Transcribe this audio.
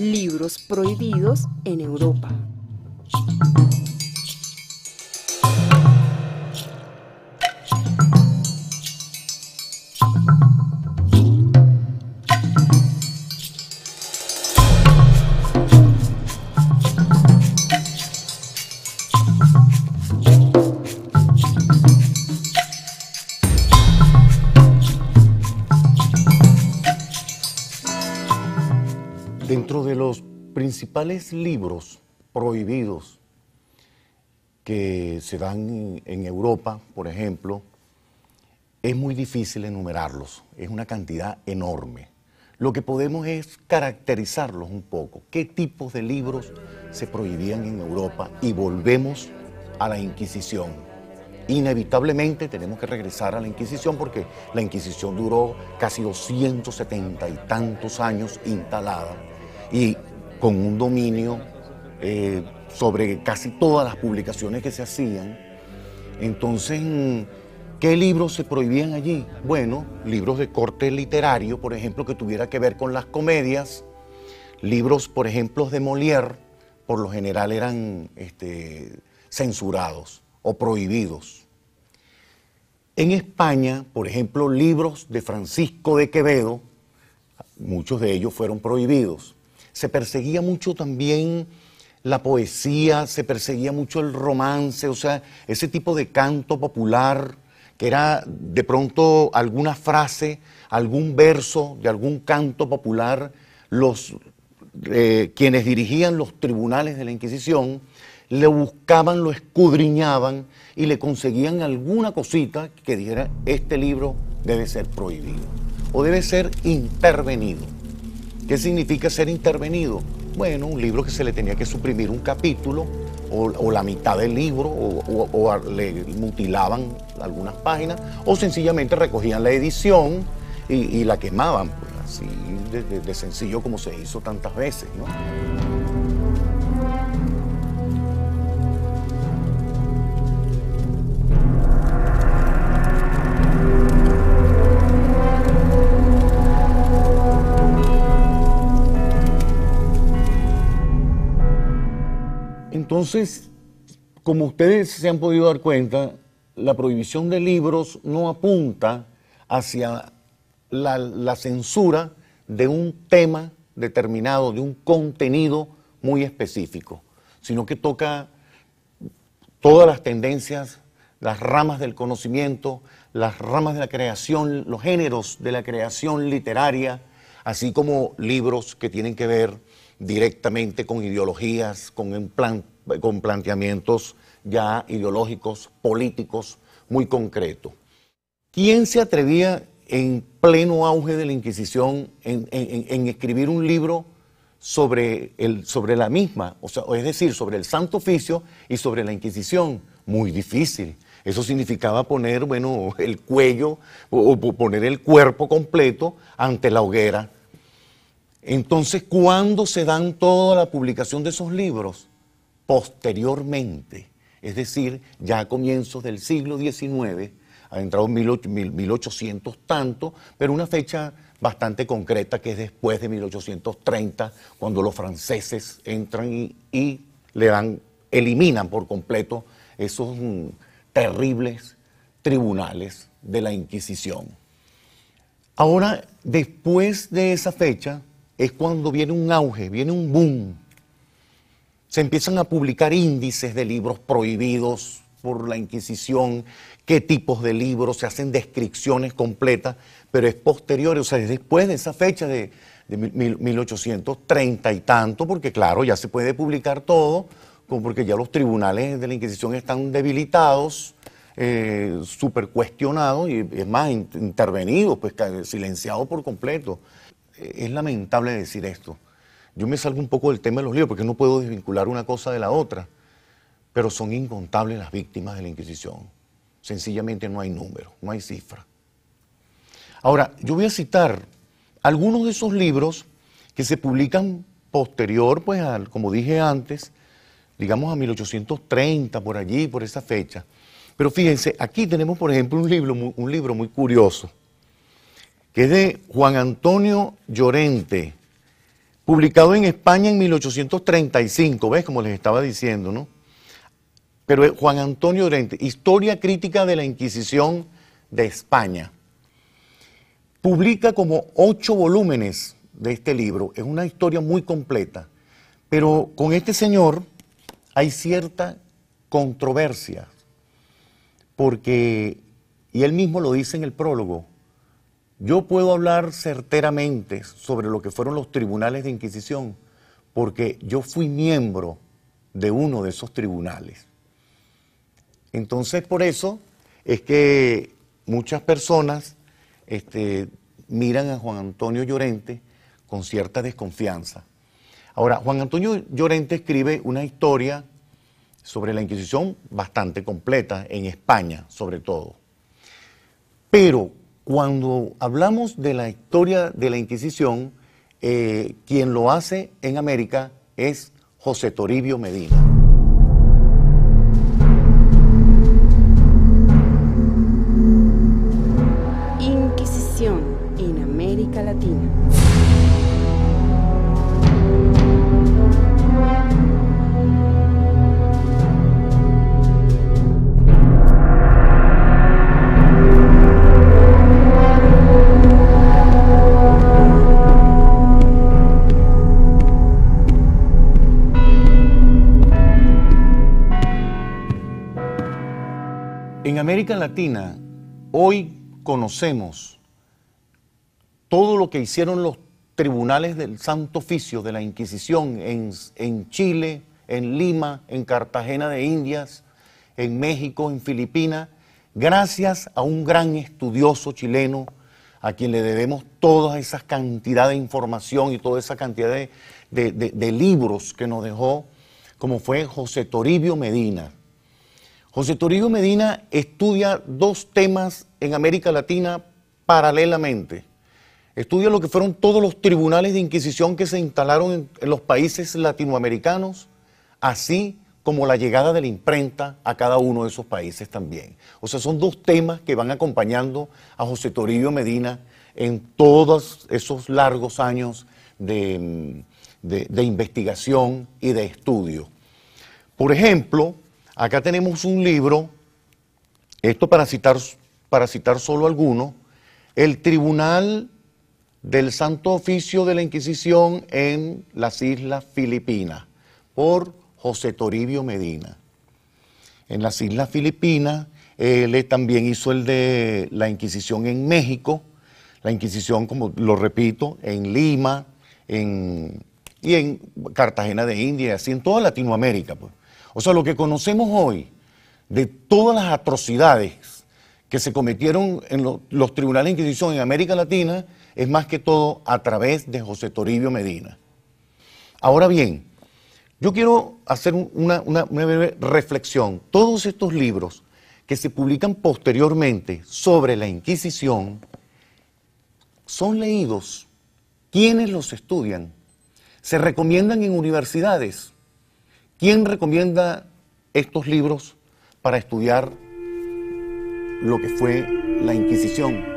Libros prohibidos en Europa. Dentro de los principales libros prohibidos que se dan en Europa, por ejemplo, es muy difícil enumerarlos, es una cantidad enorme. Lo que podemos es caracterizarlos un poco, qué tipos de libros se prohibían en Europa y volvemos a la Inquisición. Inevitablemente tenemos que regresar a la Inquisición porque la Inquisición duró casi 270 y tantos años instalada y con un dominio sobre casi todas las publicaciones que se hacían. Entonces, ¿qué libros se prohibían allí? Bueno, libros de corte literario, por ejemplo, que tuviera que ver con las comedias, libros, por ejemplo, de Molière, por lo general eran censurados o prohibidos. En España, por ejemplo, libros de Francisco de Quevedo, muchos de ellos fueron prohibidos. Se perseguía mucho también la poesía, se perseguía mucho el romance, o sea, ese tipo de canto popular que era de pronto alguna frase, algún verso de algún canto popular. Quienes dirigían los tribunales de la Inquisición le buscaban, lo escudriñaban y le conseguían alguna cosita que dijera: este libro debe ser prohibido o debe ser intervenido. ¿Qué significa ser intervenido? Bueno, un libro que se le tenía que suprimir un capítulo o la mitad del libro o le mutilaban algunas páginas o sencillamente recogían la edición y la quemaban, pues, así de sencillo como se hizo tantas veces, ¿no? Entonces, como ustedes se han podido dar cuenta, la prohibición de libros no apunta hacia la censura de un tema determinado, de un contenido muy específico, sino que toca todas las tendencias, las ramas del conocimiento, las ramas de la creación, los géneros de la creación literaria, así como libros que tienen que ver directamente con ideologías, con planteamientos ya ideológicos, políticos, muy concretos. ¿Quién se atrevía en pleno auge de la Inquisición en escribir un libro sobre la misma, es decir, sobre el Santo Oficio y sobre la Inquisición? Muy difícil. Eso significaba poner, bueno, el cuello o poner el cuerpo completo ante la hoguera. Entonces, ¿cuándo se dan toda la publicación de esos libros? Posteriormente, es decir, ya a comienzos del siglo XIX, ha entrado en 1800 tanto, pero una fecha bastante concreta que es después de 1830, cuando los franceses entran y eliminan por completo esos terribles tribunales de la Inquisición. Ahora, después de esa fecha, es cuando viene un auge, viene un boom. Se empiezan a publicar índices de libros prohibidos por la Inquisición, qué tipos de libros, se hacen descripciones completas, pero es posterior, o sea, es después de esa fecha de 1830 y tanto, porque claro, ya se puede publicar todo, porque ya los tribunales de la Inquisición están debilitados, súper cuestionados y es más, intervenidos, pues silenciados por completo. Es lamentable decir esto. Yo me salgo un poco del tema de los libros porque no puedo desvincular una cosa de la otra, pero son incontables las víctimas de la Inquisición. Sencillamente no hay número, no hay cifra. Ahora, yo voy a citar algunos de esos libros que se publican posterior, pues, como dije antes, digamos a 1830, por allí, por esa fecha. Pero fíjense, aquí tenemos, por ejemplo, un libro muy curioso, que es de Juan Antonio Llorente, publicado en España en 1835, ¿ves? Como les estaba diciendo, ¿no? Pero es Juan Antonio Llorente, Historia Crítica de la Inquisición de España. Publica como 8 volúmenes de este libro. Es una historia muy completa. Pero con este señor hay cierta controversia, porque, y él mismo lo dice en el prólogo, yo puedo hablar certeramente sobre lo que fueron los tribunales de Inquisición, porque yo fui miembro de uno de esos tribunales. Entonces, por eso es que muchas personas miran a Juan Antonio Llorente con cierta desconfianza. Ahora, Juan Antonio Llorente escribe una historia sobre la Inquisición bastante completa, en España sobre todo. Pero cuando hablamos de la historia de la Inquisición, quien lo hace en América es José Toribio Medina. Inquisición en América Latina. En América Latina, hoy conocemos todo lo que hicieron los tribunales del Santo Oficio de la Inquisición en Chile, en Lima, en Cartagena de Indias, en México, en Filipinas, gracias a un gran estudioso chileno a quien le debemos toda esa cantidad de información y toda esa cantidad de libros que nos dejó, como fue José Toribio Medina. José Toribio Medina estudia 2 temas en América Latina paralelamente. Estudia lo que fueron todos los tribunales de Inquisición que se instalaron en los países latinoamericanos, así como la llegada de la imprenta a cada uno de esos países también. O sea, son 2 temas que van acompañando a José Toribio Medina en todos esos largos años de investigación y de estudio. Por ejemplo, acá tenemos un libro, esto para citar solo alguno, El Tribunal del Santo Oficio de la Inquisición en las Islas Filipinas, por José Toribio Medina. En las Islas Filipinas, él también hizo el de la Inquisición en México, la Inquisición, como lo repito, en Lima, y en Cartagena de Indias, así en toda Latinoamérica, pues. O sea, lo que conocemos hoy de todas las atrocidades que se cometieron en los tribunales de Inquisición en América Latina es más que todo a través de José Toribio Medina. Ahora bien, yo quiero hacer una breve reflexión. Todos estos libros que se publican posteriormente sobre la Inquisición son leídos. ¿Quiénes los estudian? ¿Se recomiendan en universidades? ¿Quién recomienda estos libros para estudiar lo que fue la Inquisición?